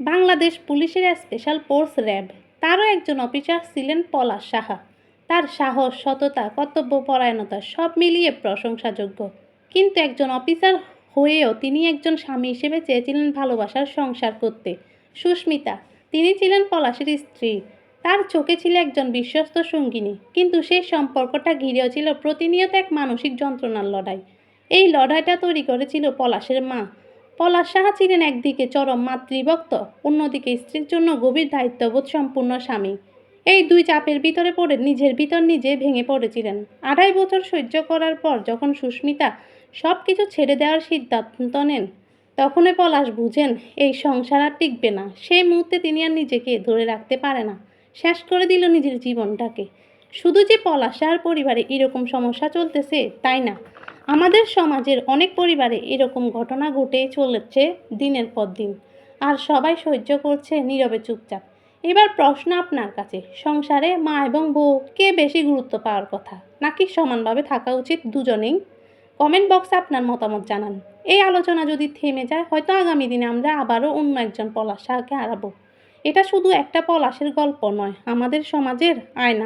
বাংলাদেশ পুলিশের special force RAB তারও একজন অফিসার ছিলেন পলাশ সাহা। তার সাহস, সততা, কর্তব্যপরায়ণতা সব মিলিয়ে প্রশংসাযোগ্য। কিন্তু একজন অফিসার হয়েও তিনি একজন স্বামী হিসেবে চেয়েছিলেন ভালোবাসার সংসার করতে। সুস্মিতা, তিনি ছিলেন পলাশের স্ত্রী। তার চোখে ছিল একজন বিশ্বস্ত সঙ্গিনী, কিন্তু সেই সম্পর্কটা ঘিরেও ছিল প্রতিনিয়ত এক মানসিক যন্ত্রণার লড়াই। এই লড়াইটা তৈরি করেছিল পলাশের মা। পলাশ সাহা ছিলেন একদিকে চরম মাতৃভক্ত, অন্যদিকে স্ত্রীর জন্য গভীর দায়িত্ববোধ সম্পূর্ণ স্বামী। এই দুই চাপের ভিতরে পড়ে নিজের ভিতর নিজে ভেঙে পড়েছিলেন। 2.5 বছর সহ্য করার পর যখন সুস্মিতা সব কিছু ছেড়ে দেওয়ার সিদ্ধান্ত নেন, তখনই পলাশ বুঝেন এই সংসার আর টিকবে না। সেই মুহূর্তে তিনি আর নিজেকে ধরে রাখতে পারে না, শেষ করে দিল নিজের জীবনটাকে। শুধু যে পলাশ সাহার পরিবারে এরকম সমস্যা চলতেছে তাই না, আমাদের সমাজের অনেক পরিবারে এরকম ঘটনা ঘটেই চলেছে দিনের পর দিন, আর সবাই সহ্য করছে নীরবে চুপচাপ। এবার প্রশ্ন আপনার কাছে, সংসারে মা এবং বউ কে বেশি গুরুত্ব পাওয়ার কথা, নাকি সমানভাবে থাকা উচিত দুজনেই? কমেন্ট বক্সে আপনার মতামত জানান। এই আলোচনা যদি থেমে যায়, হয়তো আগামী দিনে আমরা আবারও অন্য একজন পলাশ সাহাকে হারাবো। এটা শুধু একটা পলাশের গল্প নয়, আমাদের সমাজের আয়না।